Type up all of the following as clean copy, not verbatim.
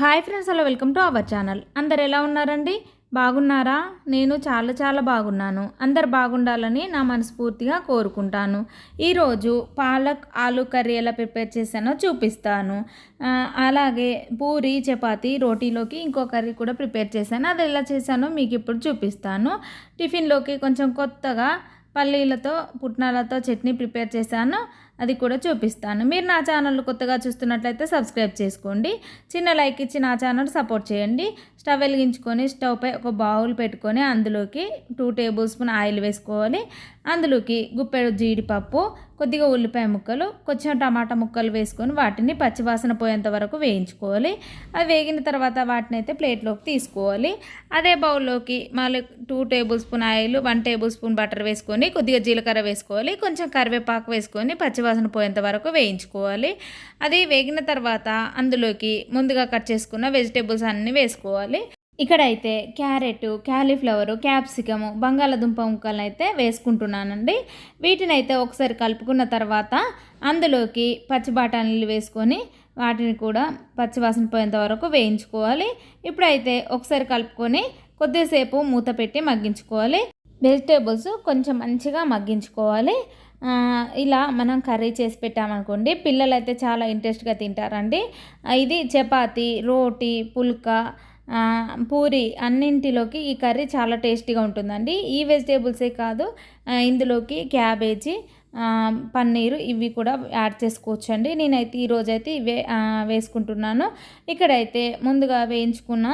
Hi friends, hello, welcome to our channel. అందరు ఎలా ఉన్నారండి? బాగున్నారా? నేను చాలా చాలా బాగున్నాను. అందరు బాగుండాలని నా మనస్ఫూర్తిగా కోరుకుంటాను. ఈరోజు పాలక్ ఆలు కర్రీ ఎలా ప్రిపేర్ చేశానో చూపిస్తాను. అలాగే పూరి చపాతి రోటీలోకి ఇంకో కర్రీ కూడా ప్రిపేర్ చేశాను. అది ఎలా చేశానో మీకు ఇప్పుడు చూపిస్తాను. టిఫిన్లోకి కొంచెం కొత్తగా పల్లీలతో పుట్నాలతో చట్నీ ప్రిపేర్ చేశాను. అది కూడా చూపిస్తాను. మీరు నా ఛానల్ కొత్తగా చూస్తున్నట్లయితే సబ్స్క్రైబ్ చేసుకోండి. చిన్న లైక్ ఇచ్చి నా ఛానల్ సపోర్ట్ చేయండి. స్టవ్ వెలిగించుకొని స్టవ్ పై ఒక బౌల్ పెట్టుకొని అందులోకి 2 టేబుల్ స్పూన్ ఆయిల్ వేసుకోవాలి. అందులోకి గుప్పెడు జీడిపప్పు, కొద్దిగా ఉల్లిపాయ ముక్కలు, కొంచెం టమాటా ముక్కలు వేసుకొని వాటిని పచ్చివాసన పోయేంత వరకు వేయించుకోవాలి. అది వేగిన తర్వాత వాటిని అయితే ప్లేట్లోకి తీసుకోవాలి. అదే బౌల్లోకి మళ్ళీ 2 table spoon oil, 1 table spoon butter వేసుకొని కొద్దిగా జీలకర్ర వేసుకోవాలి. కొంచెం కరివేపాకు వేసుకొని పచ్చివాసన పోయేంత వరకు వేయించుకోవాలి. అది వేగిన తర్వాత అందులోకి ముందుగా కట్ చేసుకున్న వెజిటేబుల్స్ అన్నీ వేసుకోవాలి. ఇక్కడైతే క్యారెట్, క్యాలీఫ్లవరు, క్యాప్సికము, బంగాళదుంప ముక్కలను అయితే వేసుకుంటున్నానండి. వీటిని అయితే ఒకసారి కలుపుకున్న తర్వాత అందులోకి పచ్చి బఠానీలు వేసుకొని వాటిని కూడా పచ్చివాసన పోయేంత వరకు వేయించుకోవాలి. ఇప్పుడైతే ఒకసారి కలుపుకొని కొద్దిసేపు మూత పెట్టి మగ్గించుకోవాలి. వెజిటేబుల్స్ కొంచెం మంచిగా మగ్గించుకోవాలి. ఇలా మనం కర్రీ చేసి పెట్టామనుకోండి, పిల్లలు అయితే చాలా ఇంట్రెస్ట్గా తింటారండి. ఇది చపాతి, రోటీ, పుల్కా, పూరి అన్నింటిలోకి ఈ కర్రీ చాలా టేస్టీగా ఉంటుందండి. ఈ వెజిటేబుల్సే కాదు, ఇందులోకి క్యాబేజీ, పన్నీరు ఇవి కూడా యాడ్ చేసుకోవచ్చండి. నేనైతే ఈరోజైతే ఇవే వేసుకుంటున్నాను. ఇక్కడైతే ముందుగా వేయించుకున్న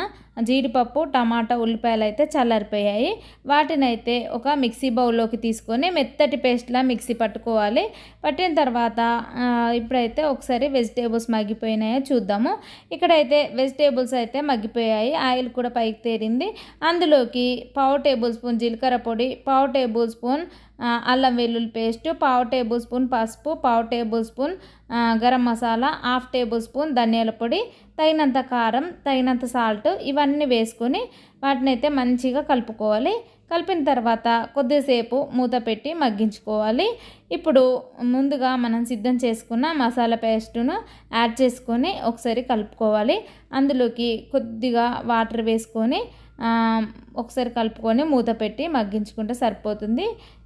జీడిపప్పు, టమాటా, ఉల్లిపాయలు అయితే చల్లారిపోయాయి. వాటినైతే ఒక మిక్సీ బౌల్లోకి తీసుకొని మెత్తటి పేస్ట్లా మిక్సీ పట్టుకోవాలి. పట్టిన తర్వాత ఇప్పుడైతే ఒకసారి వెజిటేబుల్స్ మగ్గిపోయినాయో చూద్దాము. ఇక్కడైతే వెజిటేబుల్స్ అయితే మగ్గిపోయాయి. ఆయిల్ కూడా పైకి తేరింది. అందులోకి 1/2 టేబుల్ స్పూన్ జీలకర్ర పొడి, 1/2 టేబుల్ స్పూన్ అల్లం వెల్లుల్లి పేస్టు, 1/2 టేబుల్ స్పూన్ పసుపు, 1/2 table spoon garam masala, 1/2 table spoon ధనియాల పొడి, తగినంత కారం, తగినంత సాల్ట్ ఇవన్నీ వేసుకొని వాటిని అయితే మంచిగా కలుపుకోవాలి. కలిపిన తర్వాత కొద్దిసేపు మూత పెట్టి మగ్గించుకోవాలి. ఇప్పుడు ముందుగా మనం సిద్ధం చేసుకున్న మసాలా పేస్టును యాడ్ చేసుకొని ఒకసారి కలుపుకోవాలి. అందులోకి కొద్దిగా వాటర్ వేసుకొని ఒకసారి కలుపుకొని మూత పెట్టి మగ్గించుకుంటే సరిపోతుంది.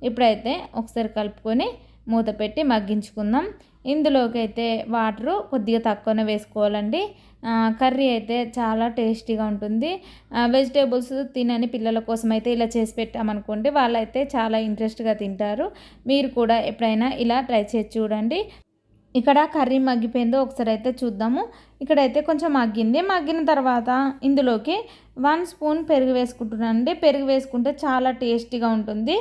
ఇప్పుడైతే ఒకసారి కలుపుకొని మూత పెట్టి మగ్గించుకుందాం. ఇందులోకి అయితే వాటరు కొద్దిగా తక్కువనే వేసుకోవాలండి. కర్రీ అయితే చాలా టేస్టీగా ఉంటుంది. వెజిటేబుల్స్ తినని పిల్లల కోసం అయితే ఇలా చేసి పెట్టామనుకోండి, వాళ్ళైతే చాలా ఇంట్రెస్ట్గా తింటారు. మీరు కూడా ఎప్పుడైనా ఇలా ట్రై చేసి చూడండి. ఇక్కడ కర్రీ మగ్గిపోయిందో ఒకసారి అయితే చూద్దాము. ఇక్కడైతే కొంచెం మగ్గింది. మగ్గిన తర్వాత ఇందులోకి 1 స్పూన్ పెరుగు వేసుకుంటున్నానండి. పెరుగు వేసుకుంటే చాలా టేస్టీగా ఉంటుంది.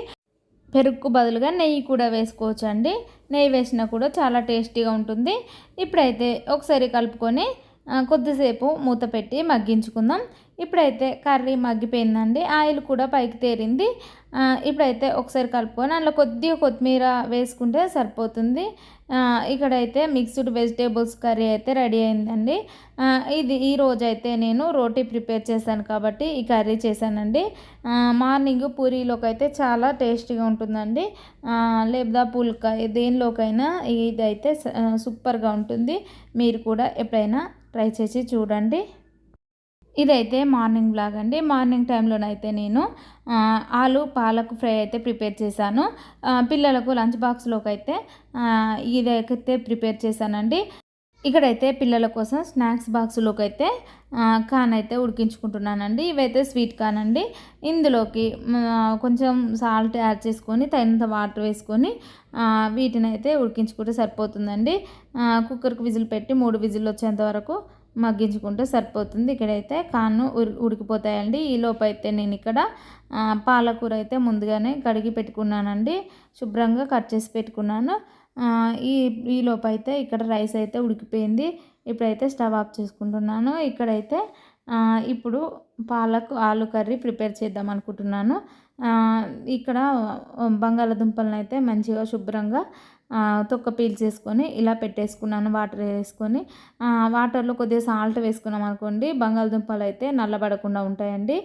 పెరుగుకు బదులుగా నెయ్యి కూడా వేసుకోవచ్చు అండి. నెయ్యి వేసినా కూడా చాలా టేస్టీగా ఉంటుంది. ఇప్పుడైతే ఒకసారి కలుపుకొని కొద్దిసేపు మూత పెట్టి మగ్గించుకుందాం. ఇప్పుడైతే కర్రీ మగ్గిపోయిందండి. ఆయిల్ కూడా పైకి తేరింది. ఇప్పుడైతే ఒకసారి కలుపుకొని అందులో కొద్దిగా కొత్తిమీర వేసుకుంటే సరిపోతుంది. ఇక్కడైతే మిక్స్డ్ వెజిటేబుల్స్ కర్రీ అయితే రెడీ అయిందండి. ఇది ఈరోజు అయితే నేను రోటీ ప్రిపేర్ చేశాను కాబట్టి ఈ కర్రీ చేశానండి. మార్నింగ్ పూరీలోకి అయితే చాలా టేస్టీగా ఉంటుందండి. లేదా పుల్కా దేనిలోకైనా ఇదైతే సూపర్గా ఉంటుంది. మీరు కూడా ఎప్పుడైనా ట్రై చేసి చూడండి. ఇదైతే మార్నింగ్ బ్లాగ్ అండి. మార్నింగ్ టైంలోనైతే నేను ఆలు పాలక్ ఫ్రై అయితే ప్రిపేర్ చేశాను. పిల్లలకు లంచ్ బాక్స్లోకి అయితే ఇదైతే ప్రిపేర్ చేశానండి. ఇక్కడైతే పిల్లల కోసం స్నాక్స్ బాక్స్లోకి అయితే కాన్ అయితే ఉడికించుకుంటున్నానండి. ఇవైతే స్వీట్ కాన్ అండి. ఇందులోకి కొంచెం సాల్ట్ యాడ్ చేసుకొని తగినంత వాటర్ వేసుకొని వీటిని అయితే ఉడికించుకుంటే సరిపోతుందండి. కుక్కర్కి విజిల్ పెట్టి 3 విజిల్ వచ్చేంత వరకు మగ్గించుకుంటే సరిపోతుంది. ఇక్కడైతే కాను ఉడికిపోతాయండి. ఈలోపు అయితే నేను ఇక్కడ పాలకూర అయితే ముందుగానే కడిగి పెట్టుకున్నానండి. శుభ్రంగా కట్ చేసి పెట్టుకున్నాను. ఈలోపు అయితే ఇక్కడ రైస్ అయితే ఉడికిపోయింది. ఇప్పుడైతే స్టవ్ ఆఫ్ చేసుకుంటున్నాను. ఇక్కడైతే ఇప్పుడు పాలక్ ఆలు కర్రీ ప్రిపేర్ చేద్దాం అనుకుంటున్నాను. ఇక్కడ బంగాళదుంపలను అయితే మంచిగా శుభ్రంగా తొక్క పీల్చేసుకొని ఇలా పెట్టేసుకున్నాను. వాటర్ వేసుకొని వాటర్లో కొద్దిగా సాల్ట్ వేసుకున్నాం అనుకోండి, బంగాళదుంపలు అయితే నల్లబడకుండా ఉంటాయండి.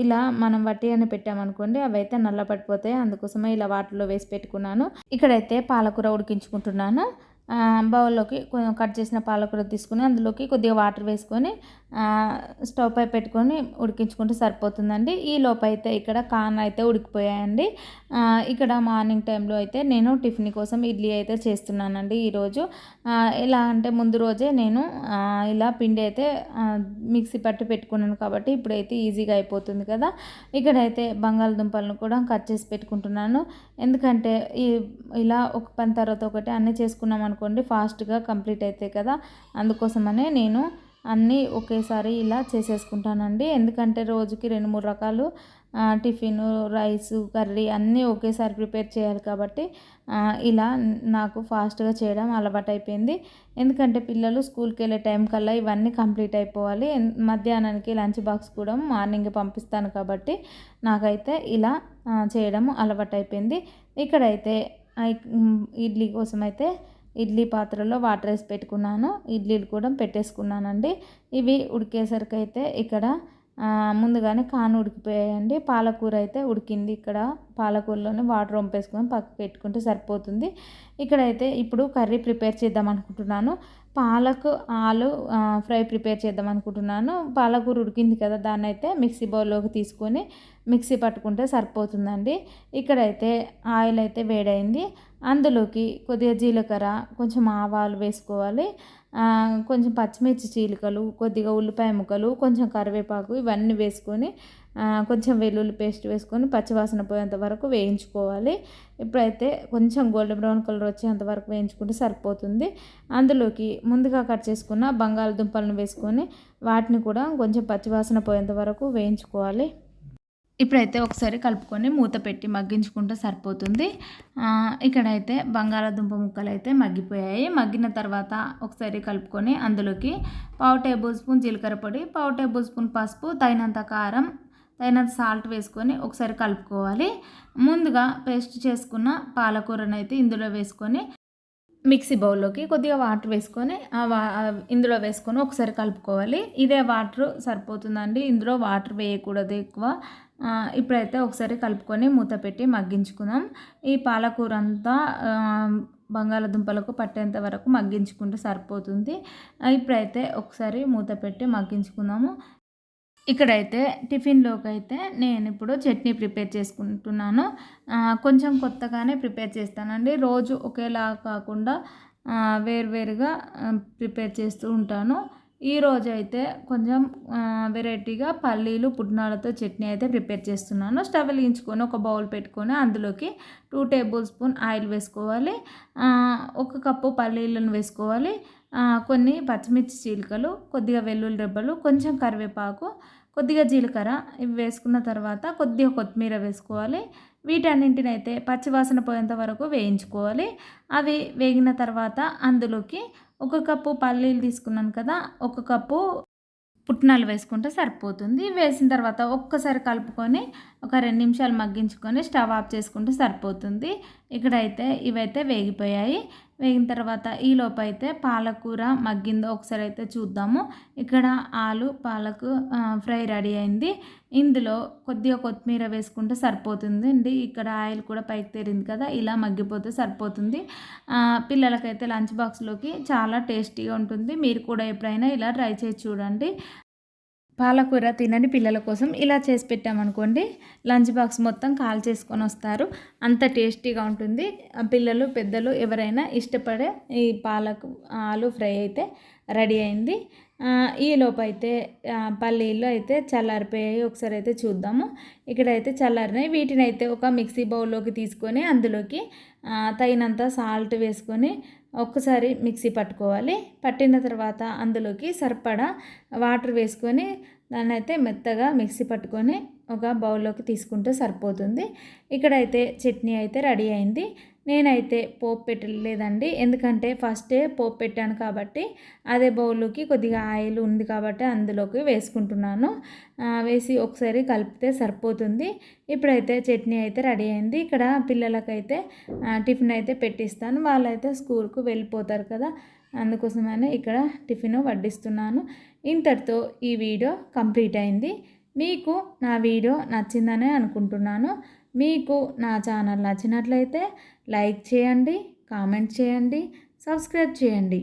ఇలా మనం వట్టిగానే పెట్టామనుకోండి అవి అయితే నల్లబడిపోతాయి. అందుకోసమే ఇలా వాటర్లో వేసి పెట్టుకున్నాను. ఇక్కడైతే పాలకూర ఉడికించుకుంటున్నాను. బౌల్లోకి కట్ చేసిన పాలకూర తీసుకుని అందులోకి కొద్దిగా వాటర్ వేసుకొని స్టవ్ పై పెట్టుకొని ఉడికించుకుంటే సరిపోతుందండి. ఈ లోపు అయితే ఇక్కడ కార్న్ అయితే ఉడికిపోయాయండి. ఇక్కడ మార్నింగ్ టైంలో అయితే నేను టిఫిన్ కోసం ఇడ్లీ అయితే చేస్తున్నానండి ఈరోజు. ఎలా అంటే ముందు రోజే నేను ఇలా పిండి అయితే మిక్సీ పట్టి పెట్టుకున్నాను కాబట్టి ఇప్పుడైతే ఈజీగా అయిపోతుంది కదా. ఇక్కడైతే బంగాళదుంపలను కూడా కట్ చేసి పెట్టుకుంటున్నాను. ఎందుకంటే ఇలా ఒక పని తర్వాత ఒకటి అన్నీ చేసుకున్నాం అనుకోండి ఫాస్ట్గా కంప్లీట్ అవుతాయి కదా. అందుకోసమనే నేను అన్నీ ఒకేసారి ఇలా చేసేసుకుంటానండి. ఎందుకంటే రోజుకి 2-3 రకాలు టిఫిన్, రైసు, కర్రీ అన్నీ ఒకేసారి ప్రిపేర్ చేయాలి కాబట్టి ఇలా నాకు ఫాస్ట్గా చేయడం అలవాటైపోయింది. ఎందుకంటే పిల్లలు స్కూల్కి వెళ్ళే టైం కల్లా ఇవన్నీ కంప్లీట్ అయిపోవాలి. మధ్యాహ్నానికి లంచ్ బాక్స్ కూడా మార్నింగ్ పంపిస్తాను కాబట్టి నాకైతే ఇలా చేయడం అలవాటైపోయింది. ఇక్కడైతే ఇడ్లీ కోసం అయితే ఇడ్లీ పాత్రలో వాటర్ వేసి పెట్టుకున్నాను. ఇడ్లీలు కూడా పెట్టేసుకున్నానండి. ఇవి ఉడికేసరికి అయితే ఇక్కడ ముందుగానే కార్న్ ఉడికిపోయాయండి. పాలకూర అయితే ఉడికింది. ఇక్కడ పాలకూరలోనే వాటర్ వంపేసుకొని పక్కకు పెట్టుకుంటే సరిపోతుంది. ఇక్కడైతే ఇప్పుడు కర్రీ ప్రిపేర్ చేద్దాం అనుకుంటున్నాను. పాలకు ఆలు ఫ్రై ప్రిపేర్ చేద్దాం అనుకుంటున్నాను. పాలకూర ఉడికింది కదా, దాన్ని అయితే మిక్సీ బౌల్లోకి తీసుకొని మిక్సీ పట్టుకుంటే సరిపోతుందండి. ఇక్కడైతే ఆయిల్ అయితే వేడైంది. అందులోకి కొద్దిగా జీలకర్ర, కొంచెం ఆవాలు వేసుకోవాలి. కొంచెం పచ్చిమిర్చి చీలికలు, కొద్దిగా ఉల్లిపాయ ముక్కలు, కొంచెం కరివేపాకు ఇవన్నీ వేసుకొని కొంచెం వెల్లుల్లి పేస్ట్ వేసుకొని పచ్చివాసన పోయేంత వరకు వేయించుకోవాలి. ఇప్పుడైతే కొంచెం గోల్డెన్ బ్రౌన్ కలర్ వచ్చేంత వరకు వేయించుకుంటే సరిపోతుంది. అందులోకి ముందుగా కట్ చేసుకున్న బంగాళదుంపలను వేసుకొని వాటిని కూడా కొంచెం పచ్చివాసన పోయేంత వరకు వేయించుకోవాలి. ఇప్పుడైతే ఒకసారి కలుపుకొని మూత పెట్టి మగ్గించుకుంటే సరిపోతుంది. ఇక్కడైతే బంగాళాదుంప ముక్కలు అయితే మగ్గిపోయాయి. మగ్గిన తర్వాత ఒకసారి కలుపుకొని అందులోకి 1/2 టేబుల్ స్పూన్ జీలకర్ర పొడి, 1/2 టేబుల్ స్పూన్ పసుపు, తగినంత కారం, తగినంత సాల్ట్ వేసుకొని ఒకసారి కలుపుకోవాలి. ముందుగా పేస్ట్ చేసుకున్న పాలకూరను అయితే ఇందులో వేసుకొని మిక్సీ బౌల్లోకి కొద్దిగా వాటర్ వేసుకొని ఇందులో వేసుకొని ఒకసారి కలుపుకోవాలి. ఇదే వాటర్ సరిపోతుందండి, ఇందులో వాటర్ వేయకూడదు ఎక్కువ. ఇప్పుడైతే ఒకసారి కలుపుకొని మూత పెట్టి మగ్గించుకుందాం. ఈ పాలకూర అంతా బంగాళదుంపలకు పట్టేంత వరకు మగ్గించుకుంటే సరిపోతుంది. ఇప్పుడైతే ఒకసారి మూత పెట్టి మగ్గించుకుందాము. ఇక్కడైతే టిఫిన్లోకి అయితే నేను ఇప్పుడు చట్నీ ప్రిపేర్ చేసుకుంటున్నాను. కొంచెం కొత్తగానే ప్రిపేర్ చేస్తానండి. రోజు ఒకేలా కాకుండా వేరువేరుగా ప్రిపేర్ చేస్తూ ఉంటాను. ఈరోజు అయితే కొంచెం వెరైటీగా పల్లీలు పుట్నాలతో చట్నీ అయితే ప్రిపేర్ చేస్తున్నాను. స్టవ్ వెలిగించుకొని ఒక బౌల్ పెట్టుకొని అందులోకి 2 టేబుల్ స్పూన్ ఆయిల్ వేసుకోవాలి. 1 కప్పు పల్లీలను వేసుకోవాలి. కొన్ని పచ్చిమిర్చి చీలికలు, కొద్దిగా వెల్లుల్లి రెబ్బలు, కొంచెం కరివేపాకు, కొద్దిగా జీలకర్ర ఇవి వేసుకున్న తర్వాత కొద్దిగా కొత్తిమీర వేసుకోవాలి. వీటన్నింటిని అయితే పచ్చివాసన పోయేంత వరకు వేయించుకోవాలి. అవి వేగిన తర్వాత అందులోకి 1 కప్పు పల్లీలు తీసుకున్నాను కదా, 1 కప్పు పుట్నాలు వేసుకుంటే సరిపోతుంది. వేసిన తర్వాత ఒక్కసారి కలుపుకొని ఒక 2 నిమిషాలు మగ్గించుకొని స్టవ్ ఆఫ్ చేసుకుంటే సరిపోతుంది. ఇక్కడైతే ఇవైతే వేగిపోయాయి. వేగిన తర్వాత ఈలోపు అయితే పాలకూర మగ్గిందో ఒకసారి అయితే చూద్దాము. ఇక్కడ ఆలు పాలకు ఫ్రై రెడీ అయింది. ఇందులో కొద్దిగా కొత్తిమీర వేసుకుంటే సరిపోతుంది అండి. ఇక్కడ ఆయిల్ కూడా పైకి తేరింది కదా, ఇలా మగ్గిపోతే సరిపోతుంది. పిల్లలకైతే లంచ్ బాక్స్లోకి చాలా టేస్టీగా ఉంటుంది. మీరు కూడా ఎప్పుడైనా ఇలా ట్రై చేసి చూడండి. పాలకూర తినని పిల్లల కోసం ఇలా చేసి పెట్టామనుకోండి, లంచ్ బాక్స్ మొత్తం కాల్ చేసుకొని వస్తారు. అంత టేస్టీగా ఉంటుంది. పిల్లలు పెద్దలు ఎవరైనా ఇష్టపడే ఈ ఆలు ఫ్రై అయితే రెడీ అయింది. ఈలోపు అయితే పల్లీలు అయితే చల్లారిపోయాయి. ఒకసారి అయితే చూద్దాము. ఇక్కడైతే చల్లారినాయి. వీటిని అయితే ఒక మిక్సీ బౌల్లోకి తీసుకొని అందులోకి తగినంత సాల్ట్ వేసుకొని ఒక్కసారి మిక్సీ పట్టుకోవాలి. పట్టిన తర్వాత అందులోకి సరిపడా వాటర్ వేసుకొని దాన్ని అయితే మెత్తగా మిక్సీ పట్టుకొని ఒక బౌల్లోకి తీసుకుంటే సరిపోతుంది. ఇక్కడైతే చట్నీ అయితే రెడీ అయింది. నేనైతే పోపు పెట్టలేదండి, ఎందుకంటే ఫస్టే పోపు పెట్టాను కాబట్టి అదే బౌల్లోకి కొద్దిగా ఆయిల్ ఉంది కాబట్టి అందులోకి వేసుకుంటున్నాను. వేసి ఒకసారి కలిపితే సరిపోతుంది. ఇప్పుడైతే చట్నీ అయితే రెడీ అయింది. ఇక్కడ పిల్లలకైతే టిఫిన్ అయితే పెట్టిస్తాను. వాళ్ళైతే స్కూల్కు వెళ్ళిపోతారు కదా, అందుకోసమనే ఇక్కడ టిఫిన్ వడ్డిస్తున్నాను. ఇంతటితో ఈ వీడియో కంప్లీట్ అయింది. మీకు నా వీడియో నచ్చిందనే అనుకుంటున్నాను. మీకు నా ఛానల్ నచ్చినట్లయితే లైక్ చేయండి, కామెంట్ చేయండి, సబ్స్క్రైబ్ చేయండి.